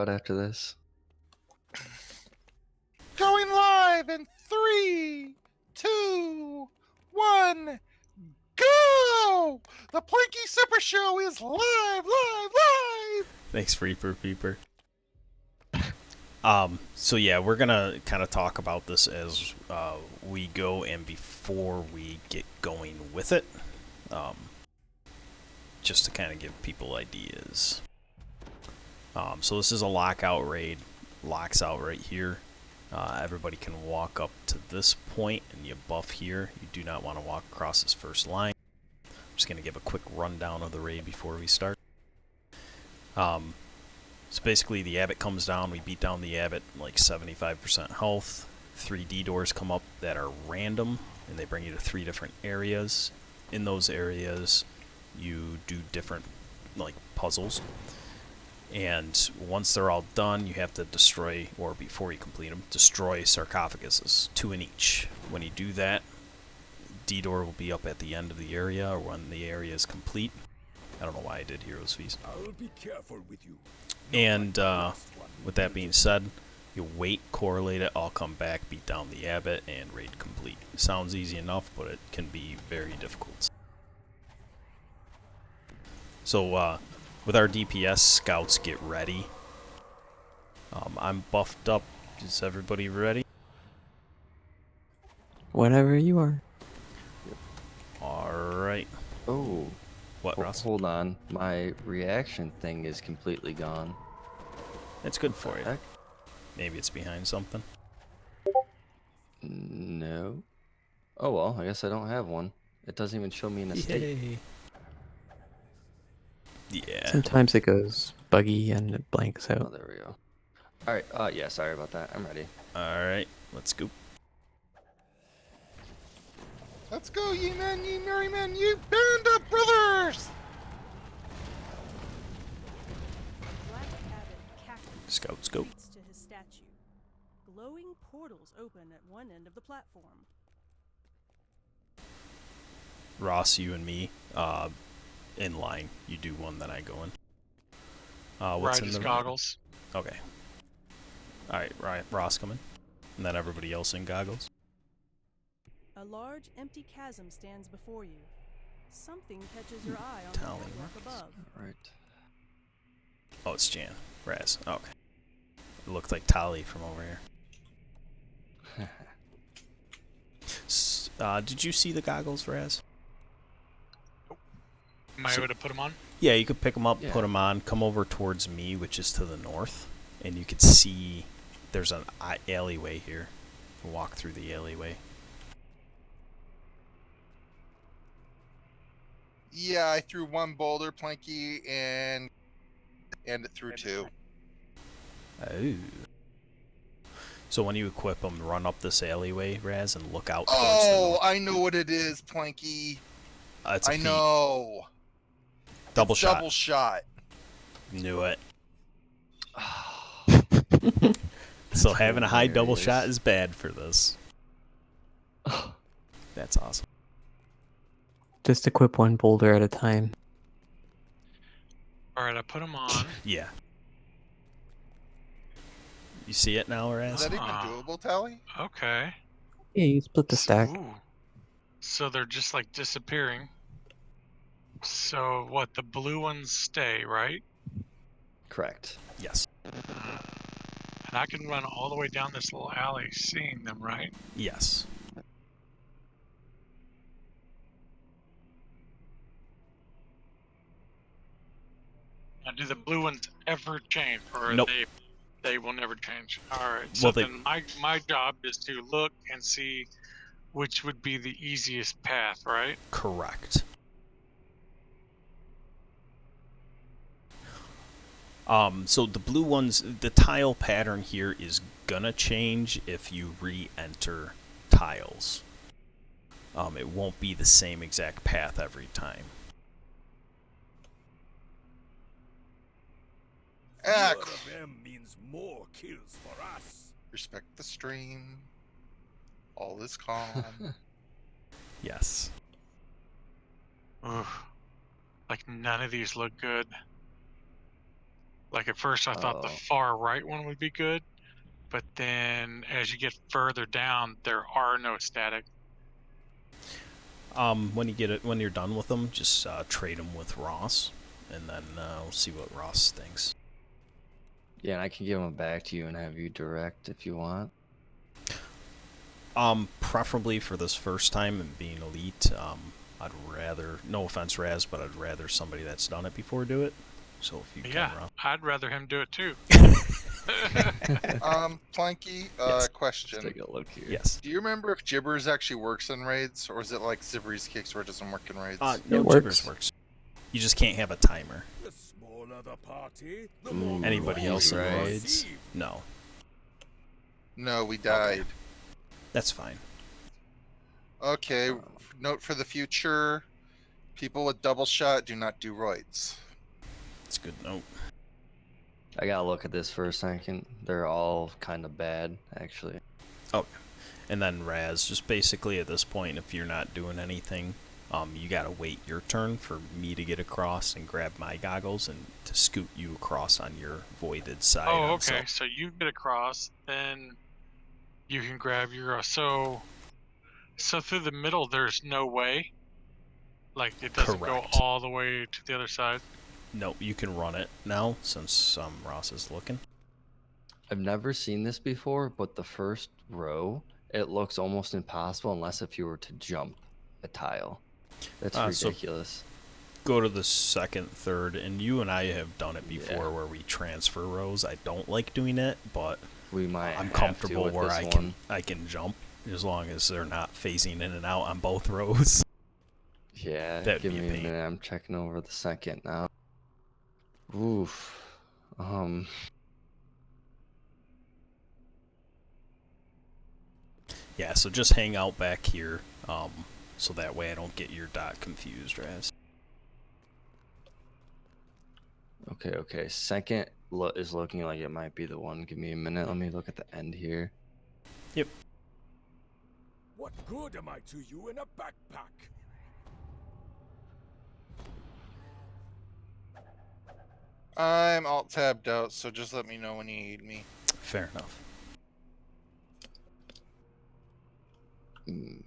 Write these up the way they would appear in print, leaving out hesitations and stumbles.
But after this, Going live in 3, 2, 1, go! The Planky Super Show is live! Thanks, Reaper Peeper. So yeah, we're gonna kind of talk about this as we go and before we get going with it, just to kind of give people ideas. So this is a lockout raid, locks out right here. Everybody can walk up to this point and you buff here. You do not want to walk across this first line. I'm just gonna give a quick rundown of the raid before we start. So basically the Abbot comes down, we beat down the Abbot like 75% health. 3 DDorrs come up that are random, and they bring you to 3 different areas. In those areas, you do different like puzzles. And once they're all done, you have to destroy, or before you complete them, destroy sarcophaguses, 2 in each. When you do that, DDorr will be up at the end of the area, or when the area is complete. I don't know why I did Heroes Feast. I'll be careful with you. And with that being said, you wait, correlate it, I'll come back, beat down the Abbot, and raid complete. Sounds easy enough, but it can be very difficult. So with our DPS, scouts get ready. I'm buffed up. Is everybody ready? Whenever you are. Alright. oh, What, Ross? hold on. My reaction thing is completely gone. It's good for you. Heck? Maybe it's behind something. No. Oh well, I guess I don't have one. It doesn't even show me in a state. Yeah. Sometimes it goes buggy and it blanks Oh, out. there we go. Alright, yeah, sorry about that. I'm ready. Alright, let's go. Let's go, ye men, ye merry men, ye band of brothers! Black Abbot cackles Scouts go. retreats to his statue. Glowing portals open at one end of the platform. Ross, you and me, in line. You do one, then I go in. What's in the goggles. Okay. Alright, Ross come in. And then everybody else in goggles. A large empty chasm stands before you. Something catches your eye on the Tali catwalk above. Alright. Oh, it's Jan. Raz. Okay. It looked like Tali from over here. Did you see the goggles, Raz? Am I able to put them on? Yeah, you could pick them up, Yeah. put them on, come over towards me, which is to the north, and you could see there's an alleyway here. Walk through the alleyway. Yeah, I threw 1 boulder, Planky, and it threw 2. Oh. So when you equip them, run up this alleyway, Raz, and look out towards the Oh, north. I know what it is, Planky. It's a I feat. know. Double It's shot. Double shot. Knew it. So having a high double hilarious. shot is bad for this. That's awesome. Just equip 1 boulder at a time. Alright, I put them on. Yeah. You see it now, Is Raz? that even doable, Tali? Okay. Yeah, you split the stack. Ooh. So they're just like disappearing. So what, the blue ones stay, right? Correct. Yes. And I can run all the way down this little alley seeing them, right? Yes. Now, do the blue ones ever change, or Nope. they will never change? All right. So Well, they- then my job is to look and see which would be the easiest path, right? Correct. So the blue ones, the tile pattern here is gonna change if you re-enter tiles. It won't be the same exact path every time. Ah, More of them means more kills for us. respect the stream. All is calm. Yes. Ooh. Like none of these look good. Like at first I thought the Oh. far right one would be good, but then as you get further down, there are no static. When you're done with them, just trade them with Ross, and then we'll see what Ross thinks. Yeah, and I can give them back to you and have you direct if you want. Preferably for this first time and being elite, I'd rather, no offense, Raz, but I'd rather somebody that's done it before do it. So if you Yeah, can, Ross. I'd rather him do it too. Planky, Yes. question. Let's take a look here. Yes. Do you remember if Gibbers actually works in raids, or is it like Zibber's Kicks where it doesn't work in raids? No, It Gibbers works. works. You just can't have a timer. The smaller the party, the Ooh, more Anybody else in right. Roids? No. No, we died. That's fine. Okay, note for the future. People with double shot do not do roids. It's a good note. I gotta look at this for a second. They're all kind of bad, actually. And then Raz, just basically at this point, if you're not doing anything, you gotta wait your turn for me to get across and grab my goggles and to scoot you across on your voided side. Oh, on okay. So you get across, then you can grab your. So through the middle, there's no way. Like it doesn't Correct. go all the way to the other side. No, you can run it now since Ross is looking. I've never seen this before, but the first row, it looks almost impossible unless if you were to jump a tile. That's So- ridiculous. Go to the second, third, and you and I have done it before Yeah. where we transfer rows. I don't like doing it, but We might I'm have comfortable to with where this I can jump as long as they're not phasing in and out on both rows. Yeah, That'd give be a me a pain. minute. I'm checking over the second now. Oof. Yeah, so just hang out back here, so that way I don't get your dot confused, Raz. Okay. Second is looking like it might be the one. Give me a minute. Let me look at the end here. What good am I to you in a backpack? I'm alt tabbed out, so just let me know when you need me. Fair enough. Mm,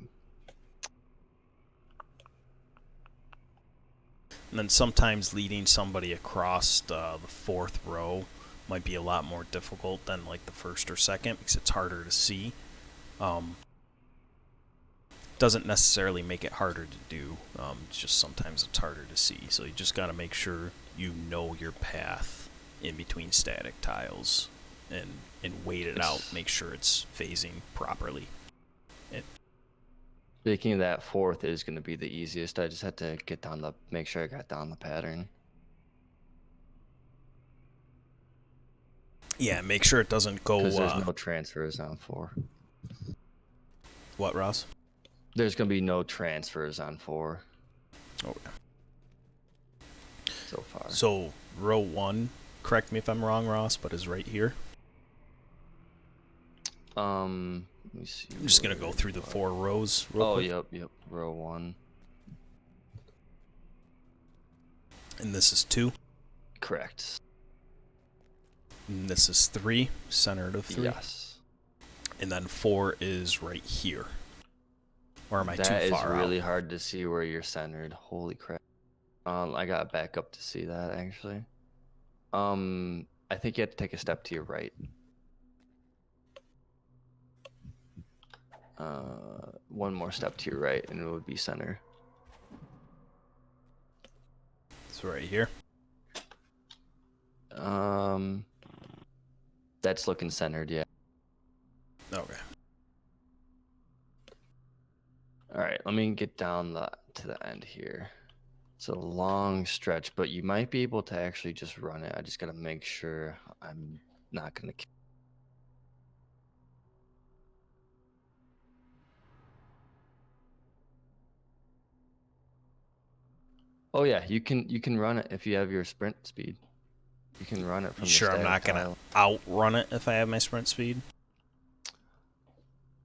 And then sometimes leading somebody across the fourth row might be a lot more difficult than like the first or second because it's harder to see. Doesn't necessarily make it harder to do. It's just sometimes it's harder to see. So you just got to make sure you know your path in between static tiles and wait it out. Make sure it's phasing properly. Speaking of that, fourth is going to be the easiest. I just had to make sure I got down the pattern. Yeah, make sure it doesn't go. Because there's no transfers on 4. What, Ross? There's going to be no transfers on 4 Oh, so far. so row 1, correct me if I'm wrong, Ross, but is right here. Let me see. I'm just gonna go where through the you 4 rows real are. Oh, quick. yep. Row 1. And this is 2. Correct. And this is 3, centered of 3. Yes. And then 4 is right here. Or am I That too is far really out? hard to see where you're centered. Holy crap. I got back up to see that actually. I think you have to take a step to your right. One more step to your right and it would be center. It's right here. That's looking centered, yeah. Okay. All right, let me get down to the end here. It's a long stretch, but you might be able to actually just run it. I just gotta make sure I'm not gonna. Oh yeah, you can run it if you have your sprint speed. You can run it from You the sure I'm not static gonna tile. outrun it if I have my sprint speed?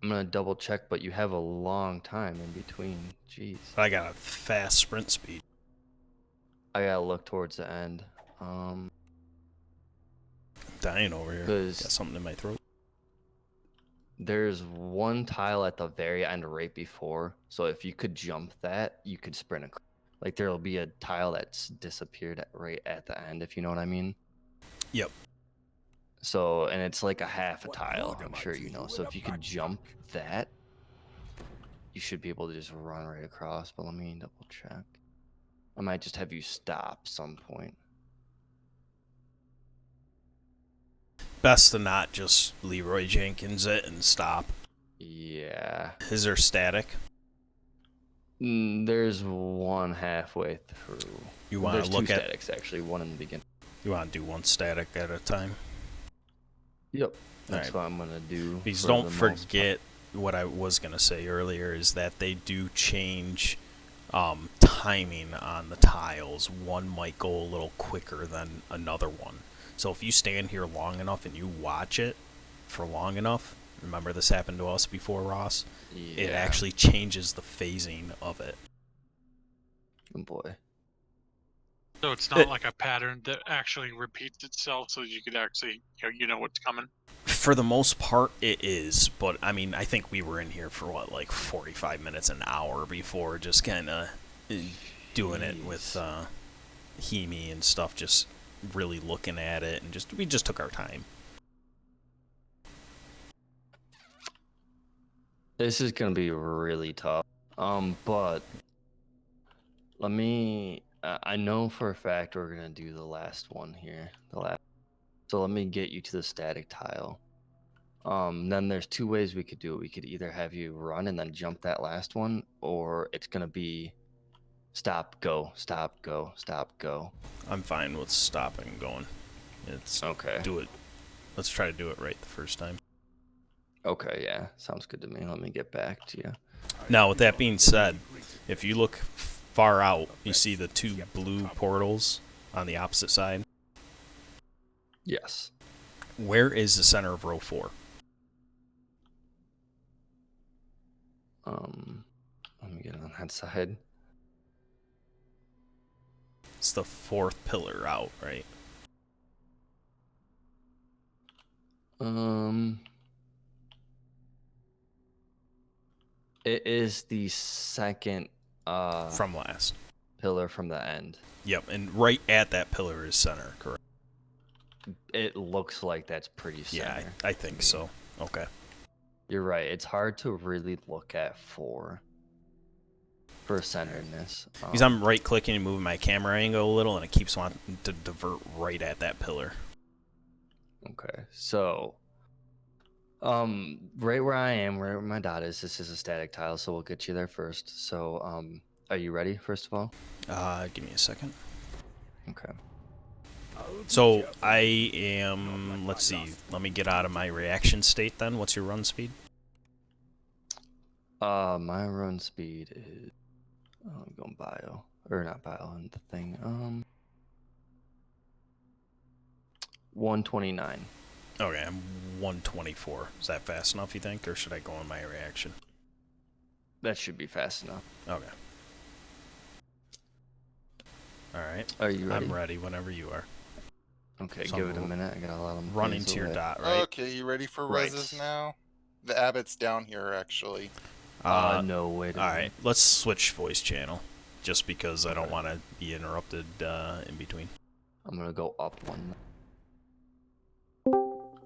I'm gonna double check, but you have a long time in between. Jeez. But I got a fast sprint speed. I gotta look towards the end. Dying over here. Got 'Cause something in my throat. there's one tile at the very end right before. So if you could jump that, you could sprint across. Like there'll be a tile that's disappeared right at the end, if you know what I mean. Yep. So, and it's like a half a What tile, good I'm am I sure to you know. you So in if a you could backpack? jump that, you should be able to just run right across. But let me double check. I might just have you stop some point. Best to not just Leroy Jenkins it and stop. Yeah. Is there static? There's one halfway through. You want There's to two look at? statics actually, one in the beginning. You want to do one static at a time? Yep. That's Alright. what I'm gonna do. Because for don't the most part. forget what I was gonna say earlier is that they do change timing on the tiles. One might go a little quicker than another one. So if you stand here long enough and you watch it for long enough, remember this happened to us before, Ross? Yeah. It actually changes the phasing of it. Oh boy. So it's not like a pattern that actually repeats itself, so you could actually, you know what's coming. For the most part, it is. But, I mean, I think we were in here for, what, like 45 minutes, an hour before, just kind of doing it with Hemi and stuff, just really looking at it, and we just took our time. This is gonna be really tough. But let me. I know for a fact we're gonna do the last one here. So let me get you to the static tile. Then there's two ways we could do it. We could either have you run and then jump that last one, or it's gonna be stop, go, stop, go, stop, go. I'm fine with stopping and going. It's Okay. do it. Let's try to do it right the first time. Okay, yeah, sounds good to me. Let me get back to you. Now, with that being said, if you look far out, you see the two blue portals on the opposite side. Yes. Where is the center of row 4? Let me get on that side. It's the 4th pillar out, right? It is the second From last. pillar from the end. Yep, and right at that pillar is center, correct? It looks like that's pretty center. Yeah, I think so. Okay. You're right. It's hard to really look at for centeredness. Because I'm right-clicking and moving my camera angle a little, and it keeps wanting to divert right at that pillar. Okay, so right where I am, where my dot is, this is a static tile, so we'll get you there first. So are you ready? First of all. Give me a second. Okay. So I am. Let's see. Let me get out of my reaction state. Then, what's your run speed? My run speed is. I'm going bio or not bio and the thing. 129. Okay, I'm 124. Is that fast enough, you think, or should I go on my reaction? That should be fast enough. Okay. All right. Are you ready? I'm ready whenever you are. Okay, So give it a minute. I gotta let them Running to your dot, right? Okay, you ready for Right. reses now? The Abbot's down here, actually. No, wait a All minute. right, let's switch voice channel, just because I don't want to be interrupted in between. I'm gonna go up one.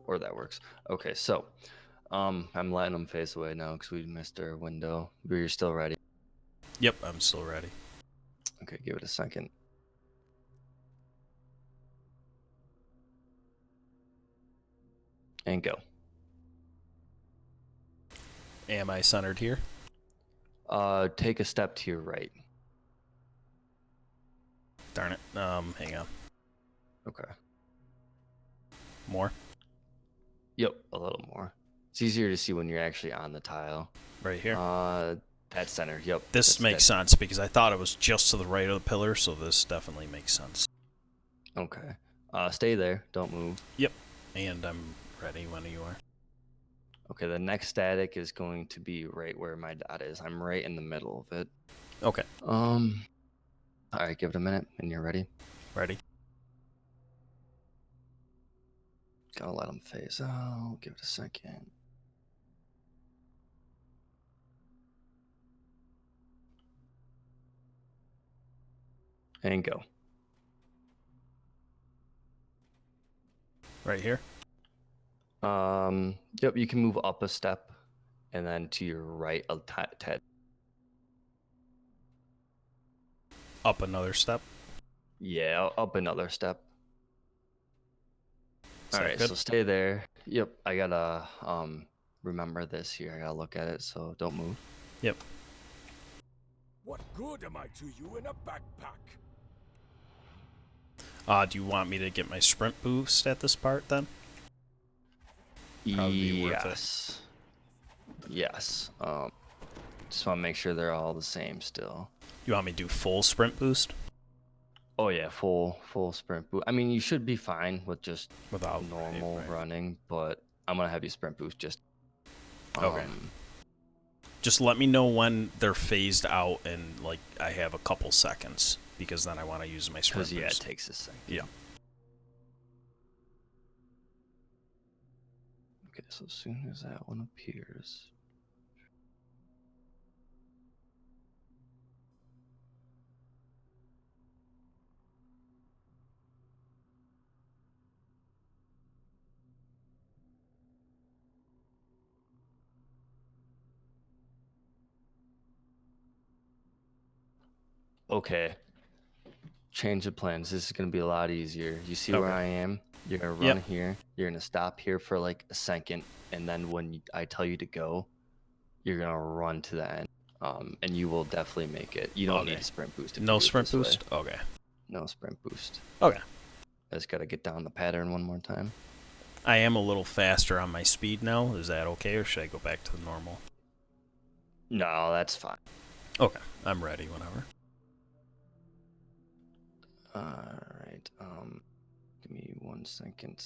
Or that works. Okay, so I'm letting them face away now because we missed our window. But you're still ready. Yep, I'm still ready. Okay, give it a second. And go. Am I centered here? Take a step to your right. Darn it. Hang on. Okay. More? Yep, a little more. It's easier to see when you're actually on the tile. Right here? That's center. Yep. This makes sense because I thought it was just to the right of the pillar, so this definitely makes sense. Okay. Stay there. Don't move. Yep. And I'm ready when you are. Okay, the next static is going to be right where my dot is. I'm right in the middle of it. Okay. All right, give it a minute, and you're ready. Ready? Gotta let them phase out. Give it a second. And go. Right here. Yep, you can move up a step, and then to your right a tad. Up another step. Yeah, up another step. Is All that right, good? so stay there. Yep, I gotta remember this here. I gotta look at it, so don't move. Yep. What good am I to you in a backpack? Do you want me to get my sprint boost at this part then? Probably be worth it. Yes. Yes. Just want to make sure they're all the same still. You want me to do full sprint boost? Oh yeah, full sprint boost. I mean, you should be fine with just Without normal right. running, but I'm gonna have you sprint boost just. Okay. Just let me know when they're phased out and like I have a couple seconds because then I want to use my sprint Because yeah, it boost. takes a second. Yeah. Okay, so as soon as that one appears. Okay. Change of plans. This is going to be a lot easier. You see where Okay. I am? You're going to Yep. run here. You're going to stop here for like a second. And then when I tell you to go, you're going to run to the end. And you will definitely make it. You don't Okay. need a sprint boost. if No you do it sprint this way. boost? Okay. No sprint boost. Okay. I just got to get down the pattern one more time. I am a little faster on my speed now. Is that okay or should I go back to the normal? No, that's fine. Okay. I'm ready whenever. Alright. Give me 1 second.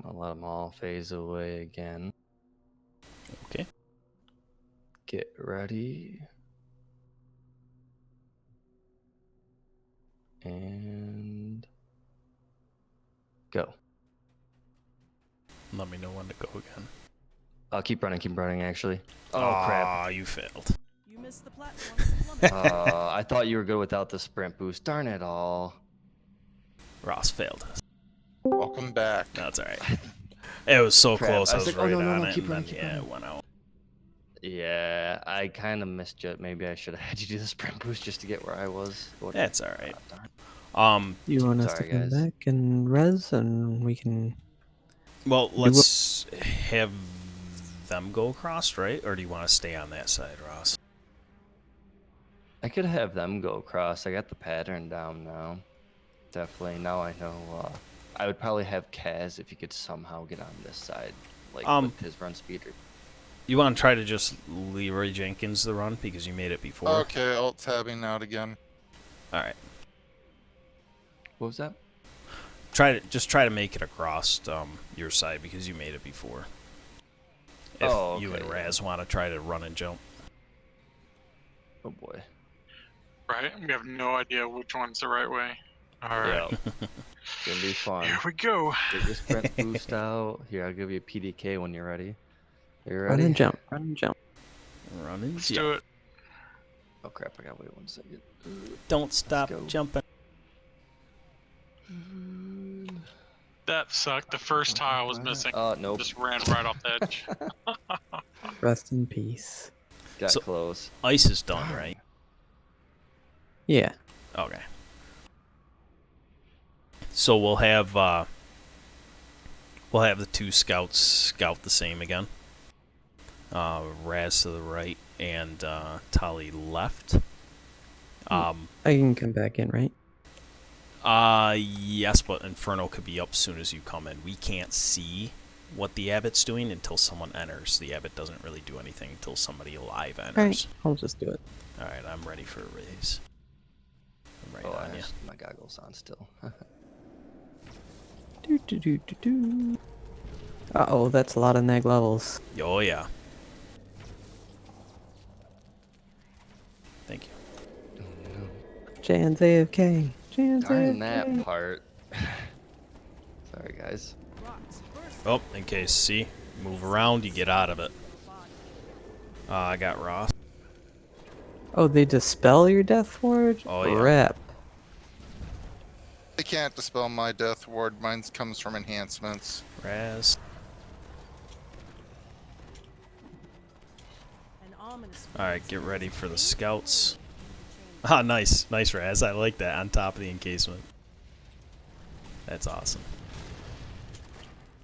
I'll let them all phase away again. Okay. Get ready. And go. Let me know when to go again. Keep running, actually. Oh, crap. Aw, you failed. You missed the platform. Plummet. I thought you were good without the sprint boost. Darn it all. Ross failed. Welcome back. No, it's alright. It was so Crap. close. I I was was like, oh, right no, on it. keep And running, then, keep yeah, running. it went out. Yeah, I kind of missed it. Maybe I should have had you do the sprint boost just to get where I was. That's alright. Darn. You want us Sorry, to come guys. back and res, and we can. Well, let's have them go across, right? Or do you want to stay on that side, Ross? I could have them go across. I got the pattern down now. Definitely. Now I know. I would probably have Kaz if he could somehow get on this side, like with his run speeder. You want to try to just Leroy Jenkins the run because you made it before? Okay, alt tabbing out again. Alright. What was that? Just try to make it across your side because you made it before. If Oh, you and okay, Raz want to try to run and jump. Oh boy. Right? We have no idea which one's the right way. Alright. Yeah. Gonna be fun. Here we go. Get your sprint boost out. Here, I'll give you a PDK when you're ready. You Run ready? and jump. Run and jump. Run and Let's jump. do it. Oh crap! I gotta wait 1 second. Don't stop go. jumping. That sucked. The first tile was missing. Nope. Just ran right off the edge. Rest in peace. Got So- close. Ice is done, right? Yeah. Okay. So we'll have the two scouts scout the same again. Raz to the right and Tali left. I can come back in, right? Yes, but Inferno could be up as soon as you come in. We can't see what the Abbot's doing until someone enters. The Abbot doesn't really do anything until somebody alive enters. Alright, I'll just do it. Alright, I'm ready for a raise. I'm right Oh, I on you. have my goggles on still. Uh-oh, that's a lot of neg levels. Oh, yeah. Jan's AFK. Jan's Darn AFK. that part. Sorry, guys. Rocks burst Oh, Encase, see? Move around, you get out of it. I got Ross. Oh, they dispel your death ward? Oh, yeah. Rep. They can't dispel my death ward. Mine comes from enhancements. Raz. An ominous Alright, get ready for the scouts. Ah, nice. Nice, Raz. I like that. On top of the encasement. That's awesome.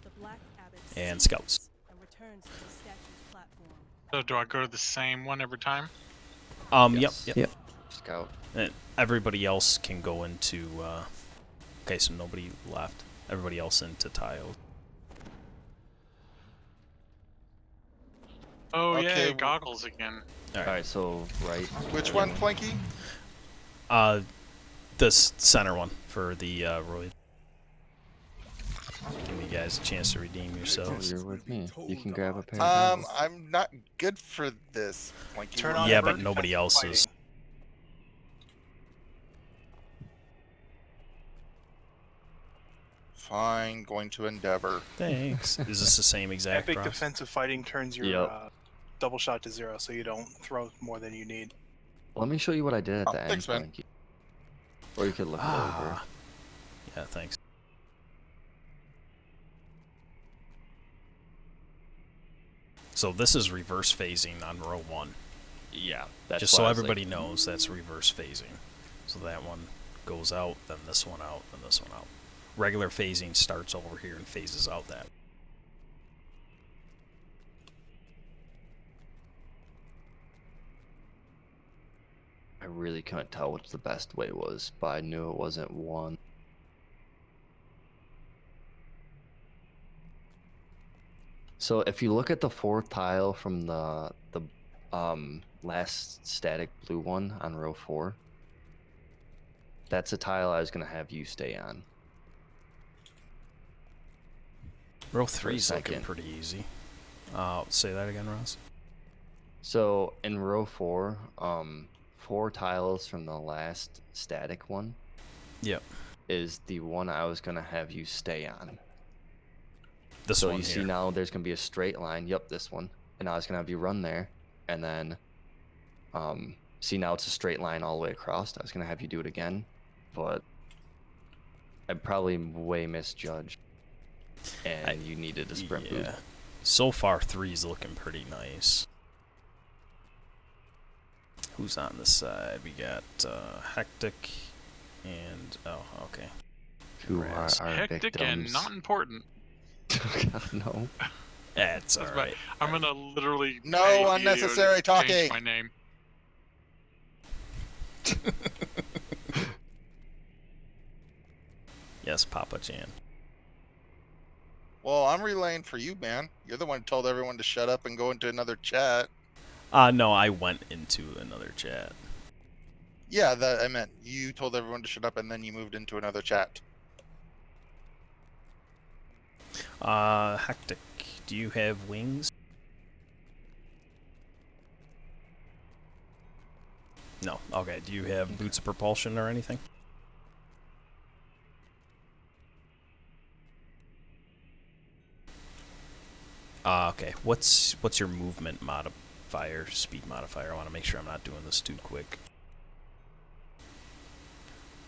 The Black Abbot And sees scouts. and returns to the statue's platform. So do I go to the same one every time? Yes. Yep. Yep. Scout. And everybody else can go into, okay, so nobody left. Everybody else into tile. Oh Okay, yeah, goggles again. Alright, so right. Which one, Planky? This center one for the, Roid. Give you guys a chance to redeem Oh, yourselves. you're with me. You can grab a pair of goggles. I'm not good for this, Planky. Turn on Yeah, every but nobody defensive else is. fighting. Fine, going to Endeavor. Thanks. Is this the same exact Epic Ross? defensive fighting turns your Yep. double shot to 0, so you don't throw more than you need. Let me show you what I did at Oh, the end, thanks, man. Planky. Or you could look it over. Ah. Yeah, thanks. So this is reverse phasing on row 1. Yeah, that's Just why so I was everybody like, knows, that's reverse phasing. So that one goes out, then this one out, then this one out. Regular phasing starts over here and phases out that. I really couldn't tell which the best way was, but I knew it wasn't one. So if you look at the fourth tile from the last static blue one on row 4, that's a tile I was gonna have you stay on. Row 3 is looking second. pretty easy. Say that again, Ross. So in row 4, 4 tiles from the last static one Yep. is the one I was gonna have you stay on. This So one you here. see now there's gonna be a straight line. Yep, this one. And I was gonna have you run there, and then, see now it's a straight line all the way across. I was gonna have you do it again, but I probably way misjudged, and you needed a sprint boost. Yeah. So far, 3's looking pretty nice. Who's on this side? We got Hectic and okay. Who are Raz. our Hectic and victims? not important. God, no. That's all That's right. I'm gonna literally No pay DDO unnecessary to talking. change my name. Yes, Papa Jan. Well, I'm relaying for you, man. You're the one who told everyone to shut up and go into another chat. No, I went into another chat. Yeah, that I meant. You told everyone to shut up and then you moved into another chat. Hectic, do you have wings? No. Okay. Do you have boots of propulsion or anything? Okay. What's your movement modifier, speed modifier? I want to make sure I'm not doing this too quick.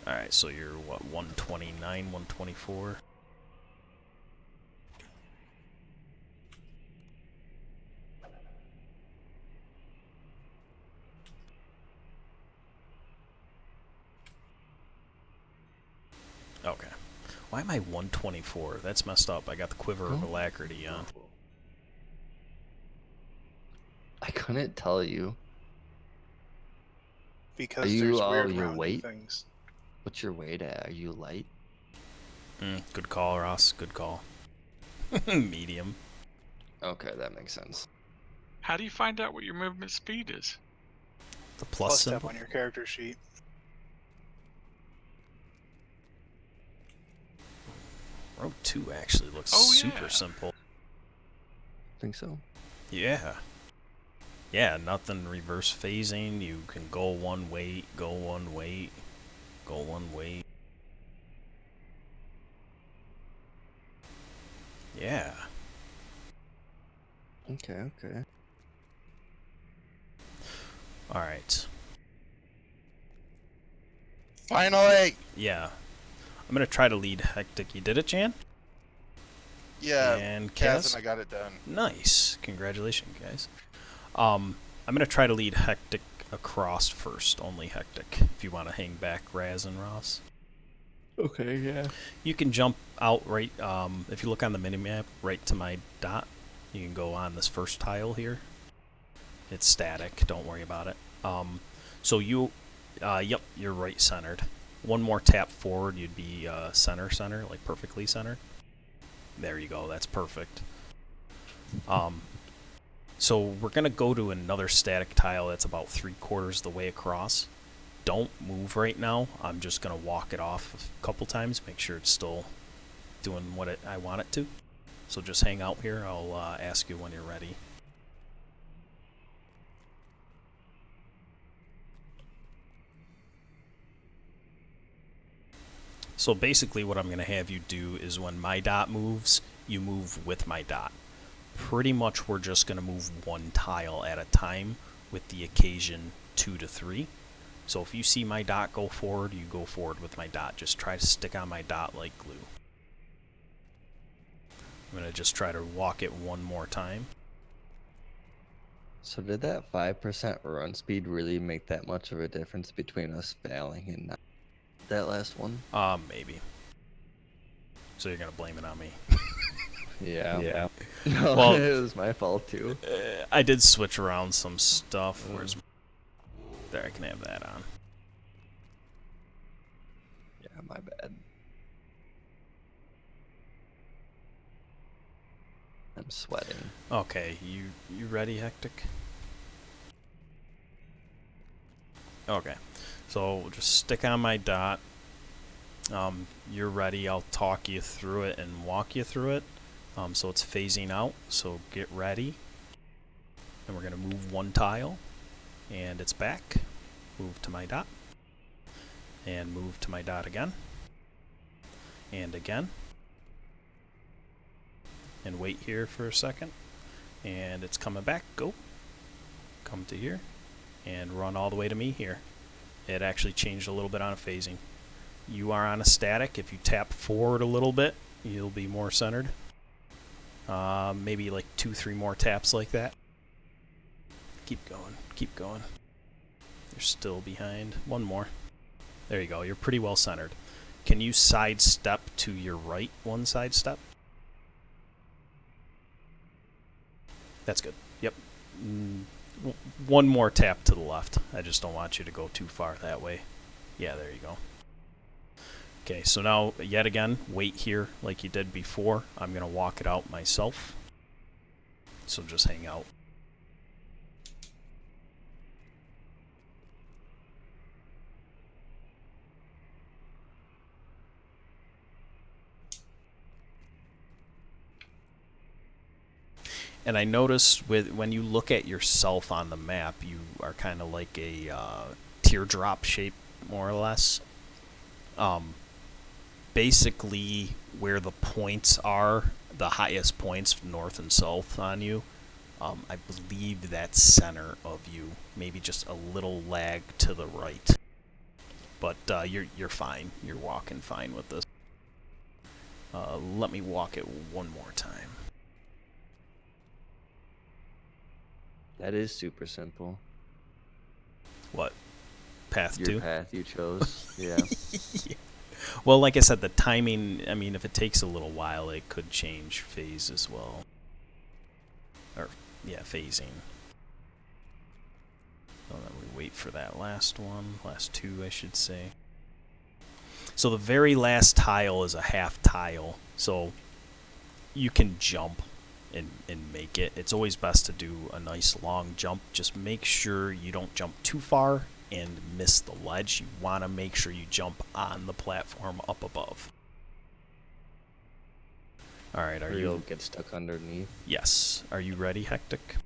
All right. So you're what? 129, 124. Okay. Why am I 124? That's messed up. I got the quiver of alacrity on. I couldn't tell you. Because Are you, there's weird your rounding weight? things. What's your weight at? Are you light? Good call, Ross. Good call. Medium. Okay, that makes sense. How do you find out what your movement speed is? The Plus plus step symbol. on your character sheet. Row 2 actually looks Oh, super yeah. simple. Think so? Yeah. Yeah, nothing reverse phasing. You can go one weight, go one weight. go one way. Yeah. Okay. Alright. Finally! Yeah. I'm gonna try to lead Hectic. You did it, Jan? Yeah, And Kaz Kaz? and I got it done. Nice. Congratulations, guys. I'm gonna try to lead Hectic across first. Only Hectic. If you want to hang back, Raz and Ross. Okay, yeah. You can jump out right, if you look on the minimap, right to my dot. You can go on this first tile here. It's static, don't worry about it. So you, yep, you're right centered. One more tap forward, you'd be center, like perfectly centered. There you go, that's perfect. So we're going to go to another static tile that's about 3/4 the way across. Don't move right now. I'm just going to walk it off a couple times, make sure it's still doing what I want it to. So just hang out here. I'll ask you when you're ready. So basically what I'm going to have you do is when my dot moves, you move with my dot. Pretty much we're just going to move one tile at a time with the occasion 2 to 3. So if you see my dot go forward, you go forward with my dot. Just try to stick on my dot like glue. I'm going to just try to walk it one more time. So did that 5% run speed really make that much of a difference between us failing and not that last one? Maybe. So you're going to blame it on me. Yeah. No, Well, it was my fault too. I did switch around some stuff. Where's... There, I can have that on. Yeah, my bad. I'm sweating. Okay, you ready, Hectic? Okay, so we'll just stick on my dot. You're ready. I'll talk you through it and walk you through it. So it's phasing out, so get ready. And we're going to move one tile, and it's back. Move to my dot, and move to my dot again, and again. And wait here for a second, and it's coming back. Go. Come to here, and run all the way to me here. It actually changed a little bit on a phasing. You are on a static. If you tap forward a little bit, you'll be more centered. Maybe like 2-3 more taps like that. Keep going, keep going. You're still behind. One more. There you go. You're pretty well centered. Can you sidestep to your right? One sidestep. That's good. Yep. One more tap to the left. I just don't want you to go too far that way. Yeah, there you go. Okay, so now, yet again, wait here like you did before. I'm going to walk it out myself. So just hang out. And I notice when you look at yourself on the map, you are kind of like a teardrop shape, more or less. Basically, where the points are, the highest points north and south on you, I believe that's center of you. Maybe just a little lag to the right. But you're fine. You're walking fine with this. Let me walk it one more time. That is super simple. What? Path Your 2? path you chose. Yeah. Yeah. Well, like I said, the timing, I mean, if it takes a little while, it could change phase as well. Or, yeah, phasing. So then we wait for that last one. Last two, I should say. So the very last tile is a half tile. So you can jump and make it. It's always best to do a nice long jump. Just make sure you don't jump too far and miss the ledge. You want to make sure you jump on the platform up above. All right, are You'll you... get stuck underneath. Yes. Are you ready, Hectic?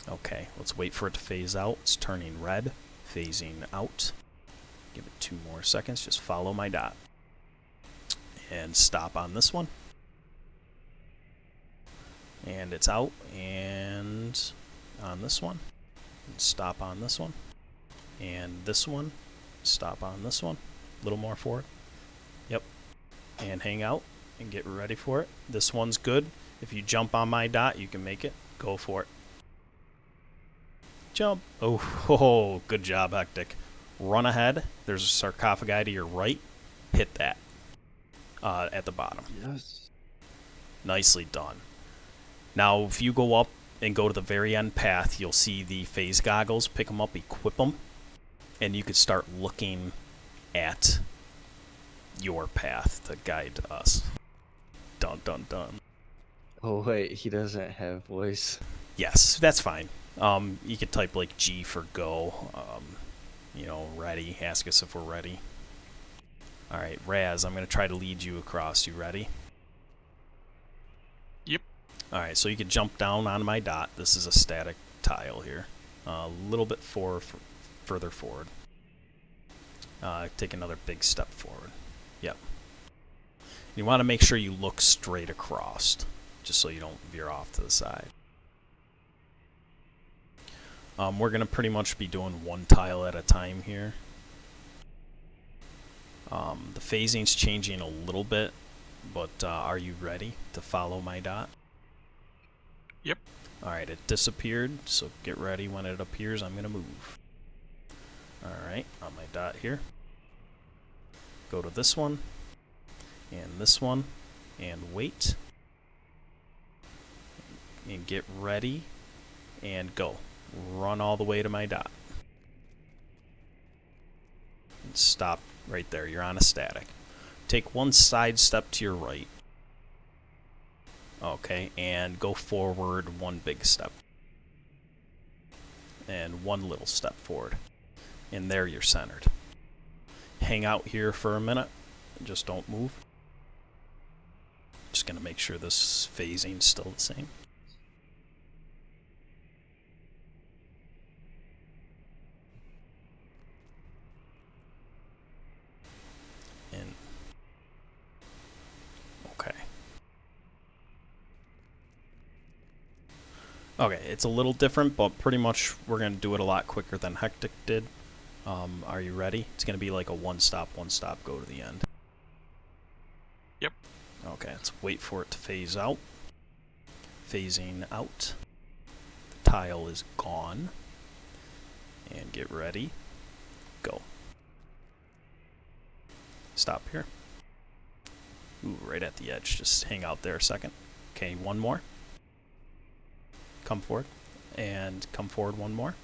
Okay, let's wait for it to phase out. It's turning red. Phasing out. Give it 2 more seconds. Just follow my dot. And stop on this one. And it's out. And on this one. And stop on this one. And this one. Stop on this one. A little more forward. Yep. And hang out. And get ready for it. This one's good. If you jump on my dot, you can make it. Go for it. Jump. Oh, good job, Hectic. Run ahead. There's a sarcophagi to your right. Hit that. At the bottom. Yes. Nicely done. Now, if you go up and go to the very end path, you'll see the phase goggles. Pick them up, equip them, and you could start looking at your path to guide us. Dun, dun, dun. Oh wait, he doesn't have voice. Yes, that's fine. You could type like G for go. You know, ready. Ask us if we're ready. All right, Raz, I'm going to try to lead you across. You ready? Yep. All right, so you can jump down on my dot. This is a static tile here. A little bit further forward. Take another big step forward. Yep. You want to make sure you look straight across, just so you don't veer off to the side. We're going to pretty much be doing 1 tile at a time here. The phasing's changing a little bit, but are you ready to follow my dot? Yep. Alright, it disappeared, so get ready. When it appears, I'm going to move. Alright, on my dot here. Go to this one, and wait. And get ready, and go. Run all the way to my dot. And stop right there. You're on a static. Take 1 side step to your right. Okay, and go forward 1 big step. And 1 little step forward. And there you're centered. Hang out here for a minute. Just don't move. Just gonna make sure this phasing's still the same. And okay, it's a little different, but pretty much we're going to do it a lot quicker than Hectic did. Are you ready? It's going to be like a one stop, go to the end. Yep. Okay, let's wait for it to phase out. Phasing out. The tile is gone. And get ready. Go. Stop here. Ooh, right at the edge. Just hang out there a second. Okay, 1 more. Come forward. And come forward 1 more.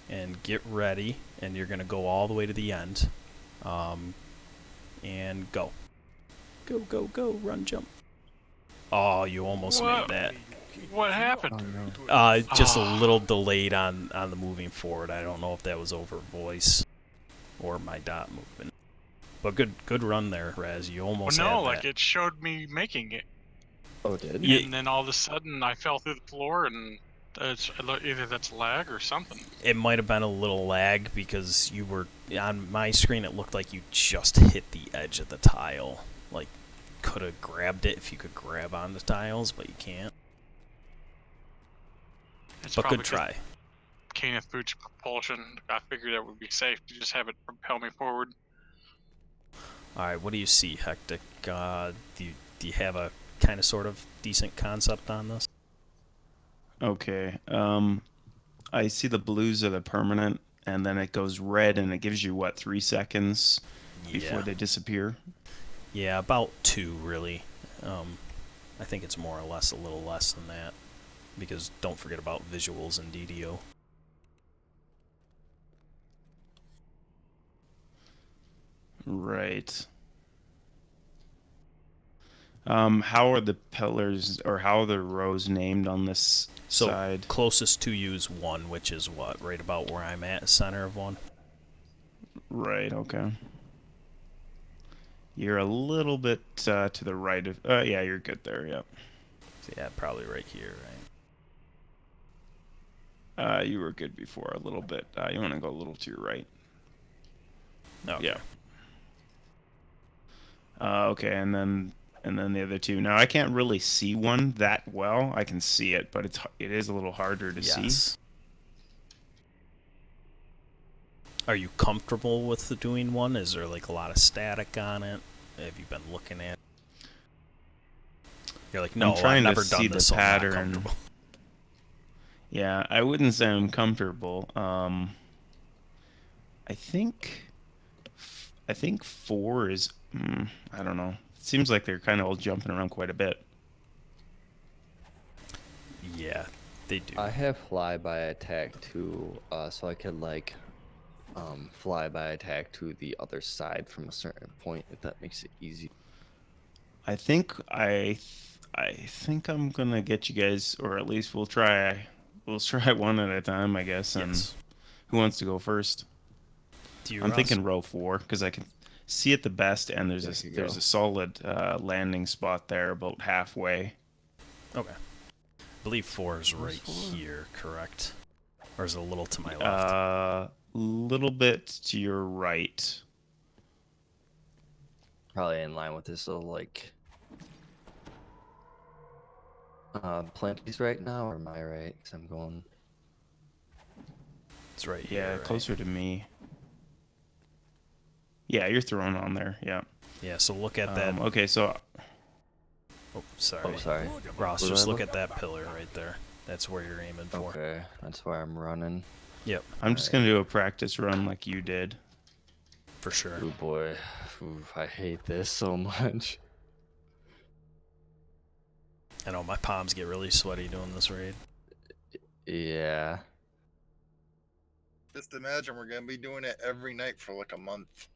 And get ready. And you're going to go all the way to the end. And go. Go, go, go. Run, jump. Oh, you almost made that. What happened? Oh, no. Just a little delayed on the moving forward. I don't know if that was over voice or my dot movement. But good run there, Raz. You almost Well, no, had like that. it showed me making it, Oh, did? Yeah. and then all of a sudden I fell through the floor, and either that's lag or something. It might have been a little lag because you were on my screen. It looked like you just hit the edge of the tile. Like, could have grabbed it if you could grab on the tiles, but you can't. It's But probably good try. Kenneth Boots propulsion. I figured that would be safe to just have it propel me forward. Alright, what do you see, Hectic? Do you have a kind of sort of decent concept on this? Okay. I see the blues are the permanent, and then it goes red, and it gives you, what, 3 seconds before they disappear? Yeah, about 2, really. I think it's more or less a little less than that. Because don't forget about visuals in DDO. Right. How are the pillars, or how are the rows named on this So side? closest to you is 1, which is what? Right about where I'm at, center of 1? Right, okay. You're a little bit to the right of... yeah, you're good there, yep. Yeah, probably right here, right? You were good before a little bit. You want to go a little to your right. Okay. Yeah. Okay, and then the other two. Now I can't really see one that well. I can see it, but it is a little harder to see. Yes. Are you comfortable with doing one? Is there like a lot of static on it? Have you been looking at? You're like, no, I'm trying I've to never done see this, the so I'm not pattern. comfortable. Yeah, I wouldn't say I'm comfortable. I think 4 is. I don't know. It seems like they're kind of all jumping around quite a bit. Yeah, they do. I have fly by attack too, so I could like fly by attack to the other side from a certain point if that makes it easy. I think I'm gonna get you guys, or at least we'll try one at a time, I guess. And Yes. who wants to go first? I'm thinking row 4 because I can see it the best, and there's a solid landing spot there about halfway. Okay. I believe 4 is right here, correct? Or is it a little to my left? Little bit to your right. Probably in line with this little like Planky's right now, or am I right? Because I'm going. It's right here. Yeah, right? closer to me. Yeah, you're thrown on there. Yeah. Yeah, so look at that. Okay, so. Oh, sorry. Oh, sorry. Ross, Where do just I look at that pillar right there. That's where you're aiming for. Okay, that's where I'm running. Yep. I'm just gonna do a practice run like you did. For sure. Oh boy, ooh, I hate this so much. I know my palms get really sweaty doing this raid. Yeah. Just imagine we're gonna be doing it every night for like a month.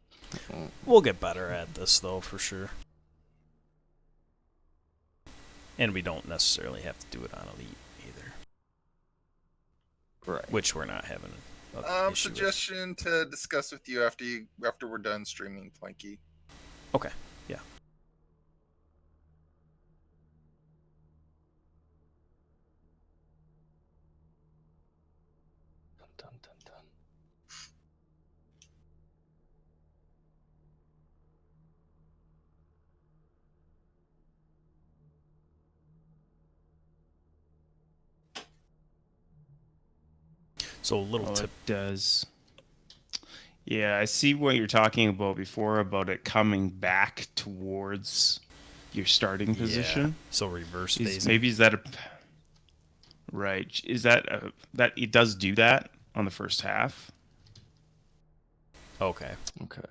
We'll get better at this though, for sure. And we don't necessarily have to do it on Elite either. Right. Which we're not having an issue with. Suggestion to discuss with you after we're done streaming Planky. Okay, yeah. Dun, dun, dun. So a little tip. It does. Yeah, I see what you're talking about before about it coming back towards your starting position. Yeah. So reverse phasing. Maybe is that a right? Is that that it does do that on the first half? Okay. Okay.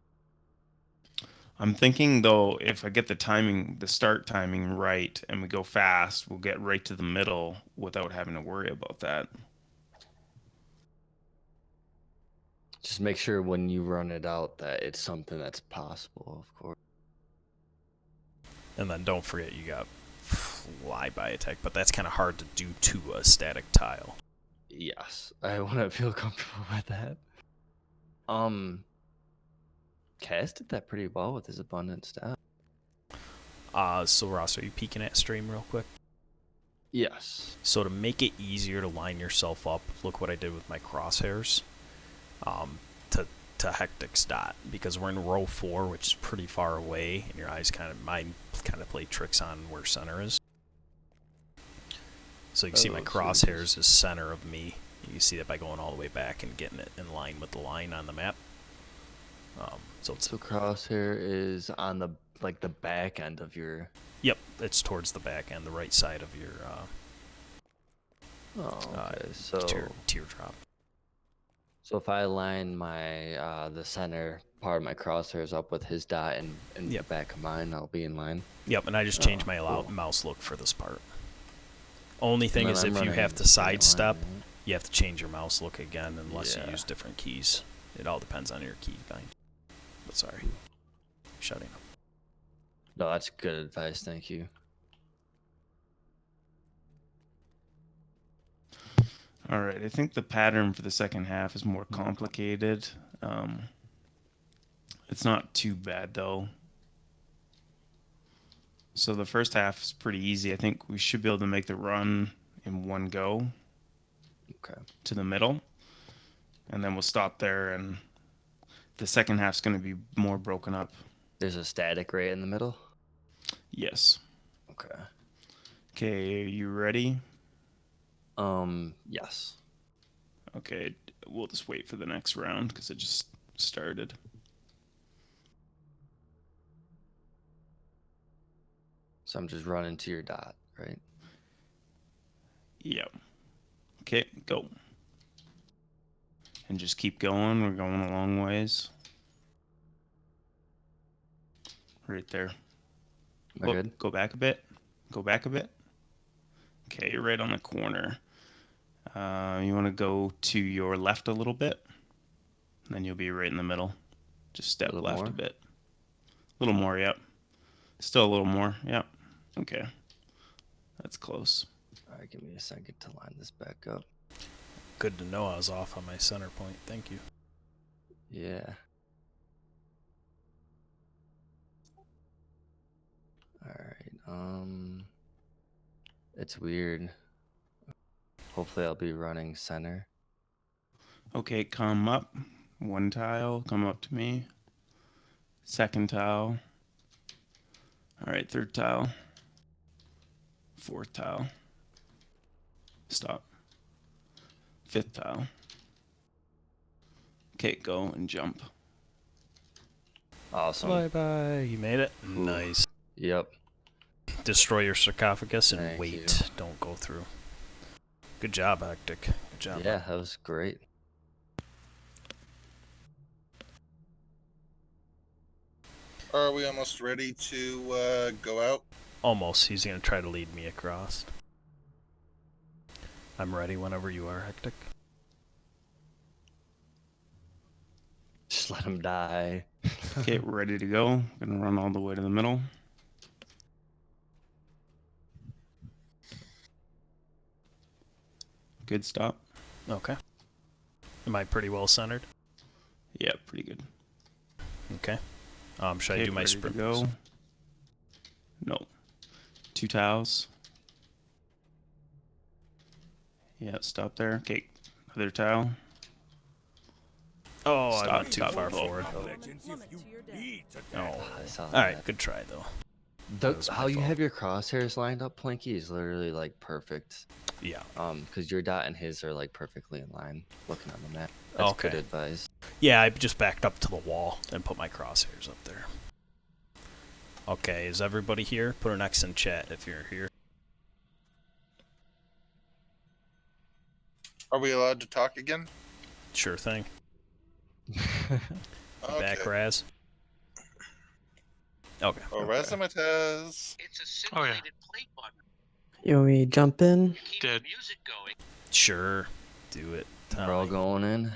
I'm thinking though, if I get the start timing right, and we go fast, we'll get right to the middle without having to worry about that. Just make sure when you run it out that it's something that's possible, of course. And then don't forget you got fly by attack, but that's kind of hard to do to a static tile. Yes, I want to feel comfortable with that. Cass did that pretty well with his abundant staff. So Ross, are you peeking at stream real quick? Yes. So to make it easier to line yourself up, look what I did with my crosshairs. To Hectic's dot, because we're in row 4, which is pretty far away, and your eyes mine play tricks on where center is. So you can see my crosshairs is center of me. You can see that by going all the way back and getting it in line with the line on the map. So crosshair is on the the back end of your. Yep, it's towards the back end, the right side of your So teardrop. So if I line my the center part of my crosshairs up with his dot and the back of mine, I'll be in line. Yep, and I just changed my mouse look for this part. Only thing is, if you have to sidestep, you have to change your mouse look again, unless you use different keys. It all depends on your key bind. But sorry, shutting up. No, that's good advice. Thank you. All right, I think the pattern for the second half is more complicated. It's not too bad though. So the first half is pretty easy. I think we should be able to make the run in one go. Okay. To the middle, and then we'll stop there and The second half's going to be more broken up. There's a static right in the middle. Yes. Okay. Okay, are you ready? Yes. Okay, we'll just wait for the next round because it just started. So I'm just running to your dot, right? Yep. Okay, go. And just keep going. We're going a long ways. Right there. Am I good? Go back a bit. Go back a bit. Okay, you're right on the corner. You want to go to your left a little bit. And then you'll be right in the middle. Just step left more? a bit. A little more, yep. Still a little more, yep. Okay. That's close. All right, give me a second to line this back up. Good to know I was off on my center point. Thank you. Yeah. All right. It's weird. Hopefully I'll be running center. Okay, come up. One tile, come up to me. Second tile. All right, third tile. Fourth tile. Stop. Fifth tile. Okay, go and jump. Awesome. Bye-bye. You made it? Ooh. Nice. Yep. Destroy your sarcophagus and Thank wait. you. Don't go through. Good job, Hectic. Good job. Yeah, that was great. Are we almost ready to go out? Almost. He's going to try to lead me across. I'm ready whenever you are, Hectic. Just let him die. Okay, we're ready to go. Gonna run all the way to the middle. Good stop. Okay. Am I pretty well centered? Yeah, pretty good. Okay. Should I Okay, do my ready to sprint? go? No. 2 tiles. Yeah, stop there. Okay, other tile. Oh, I Stop, went too stop. far Oh. forward. Legends if you need to Oh. I saw All that. right, good try though. The, That was my how you fault. have your crosshairs lined up, Planky, is literally like perfect. Yeah. Because your dot and his are like perfectly in line. Looking on the map. That's Okay. good advice. Yeah, I just backed up to the wall and put my crosshairs up there. Okay, is everybody here? Put an X in chat if you're here. Are we allowed to talk again? Sure thing. Okay. Back, Raz. Okay. Oh, Razzmatazz. It's a Oh, yeah. simulated play button. You want me to jump in? Keep Did. the music going. Sure. Do it. We're all Tali. going in.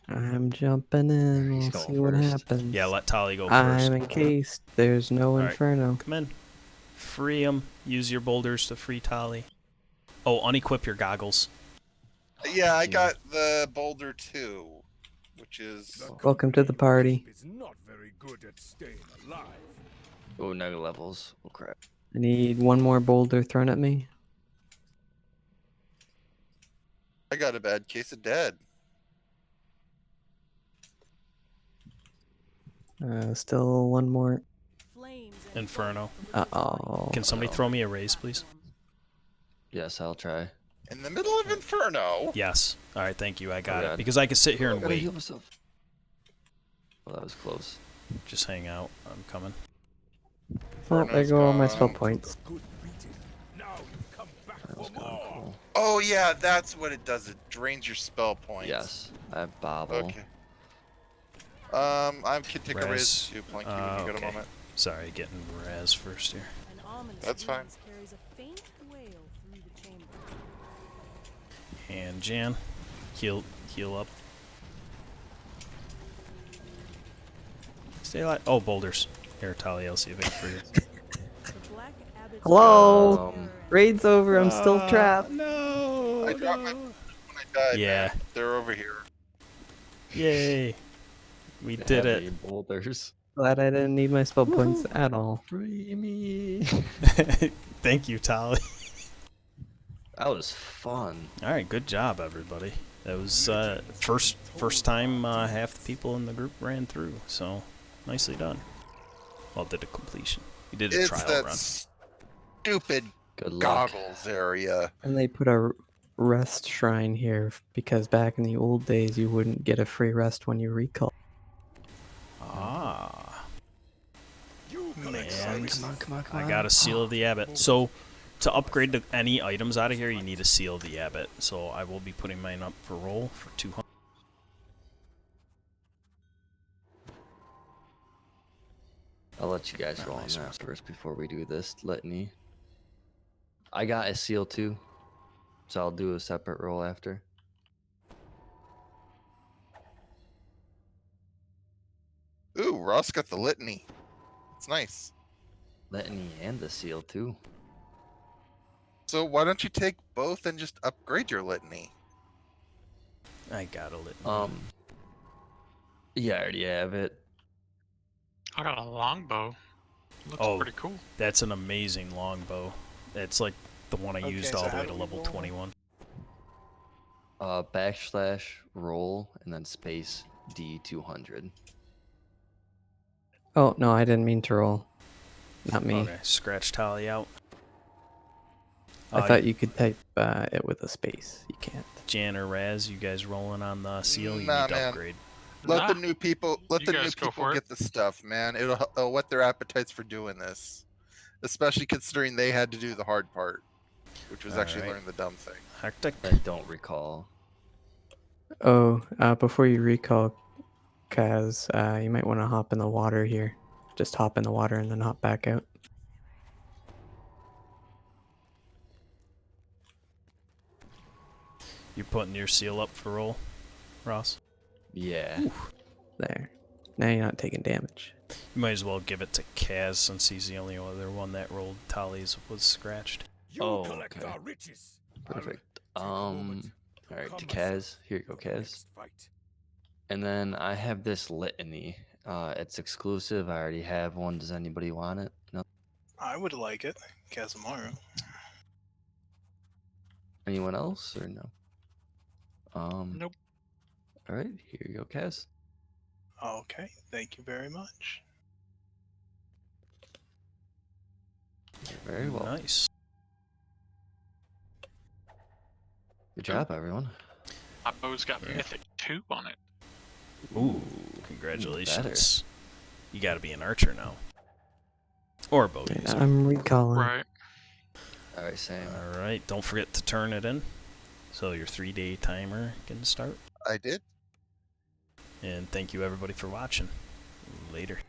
I'm jumping in. He's We'll going see what first. happens. Yeah, let Tali go first. I'm encased. There's no right. Inferno. Come in. Free him. Use your boulders to free Tali. Oh, unequip your goggles. Yeah, I got the Boulder too, which is Welcome to the party. is not very good at staying alive. Oh, no levels. Oh, crap. I need one more boulder thrown at me. I got a bad case of dead. Still one more. Flames and Inferno. Uh-oh. Can somebody throw me a raise, please? Yes, I'll try. In the middle of Inferno. Yes. All right, thank you. I got it. God. Because I can sit here and Gotta wait. heal myself. Well, that was close. Just hang out. I'm coming. Oh, there go all my spell points. Good beating. Now you come back That was for kind of more. cool. Oh yeah, that's what it does. It drains your spell points. Yes, I have bobble. Okay. I can take a Raz. raise too, Planky, when you get okay. a moment. Sorry, getting Raz first here. An ominous That's fine. breeze carries a faint wail through the chamber. And Jan, heal up. Stay alive. Oh, boulders. Here, Tali, I'll see if I can free you. The Black Abbot's Hello? terror. Raid's over. I'm still trapped. No. I dropped my when I died. Yeah. Man. They're over here. Yay. We did Heavy it. Boulders. Glad I didn't need my spell points at all. Free me. Thank you, Tali. That was fun. All right, good job, everybody. That was first time half the people in the group ran through, so nicely done. Well, did a completion. You did a It's trial that run. stupid Good luck. goggles area. And they put a rest shrine here because back in the old days you wouldn't get a free rest when you recall. Ah. Makes And sense. Come on. I got a seal of the Abbot. So to upgrade to any items out of here, you need a seal of the Abbot. So I will be putting mine up for roll for 200. I'll let you guys roll on that first before we do this litany. I got a seal too, so I'll do a separate roll after. Ooh, Ross got the litany. It's nice. Litany and the seal too. So why don't you take both and just upgrade your litany? I got a litany. Yeah, I already have it. I got a longbow. Looks Oh. pretty cool. That's an amazing longbow. It's like the one I Okay, used so all the how way do to we level roll? 21. / roll and then space D200. Oh, no, I didn't mean to roll. Not me. Okay, scratch Tali out. I thought you could type it with a space. You can't. Jan or Raz, you guys rolling on the seal? You Nah, need to man. upgrade. Let the Nah, new people you guys go for it. get the stuff, man. It'll whet their appetites for doing this. Especially considering they had to do the hard part, which was actually Alright. learn the dumb thing. Hectic. I don't recall. Oh, before you recall, Kaz, you might want to hop in the water here. Just hop in the water and then hop back out. You're putting your seal up for roll, Ross? Yeah. There. Now you're not taking damage. You might as well give it to Kaz since he's the only other one that rolled Tali's was scratched. You Oh, collect okay. our riches. Perfect. Take a moment. All right, to Come Kaz. Here you go, for the Kaz. next fight. And then I have this litany. It's exclusive. I already have one. Does anybody want it? No. I would like it. Casimiro. Anyone else or no? Nope. All right, here you go, Kaz. Okay, thank you very much. You're very well. Nice. Good job, everyone. My bow's got Yeah. Mythic 2 on it. Ooh, congratulations. You gotta be an archer now. Or a bow Yeah, user. I'm recalling. Right. All right, same. Alright, don't forget to turn it in. So your 3-day timer can start. I did. And thank you everybody for watching. Later.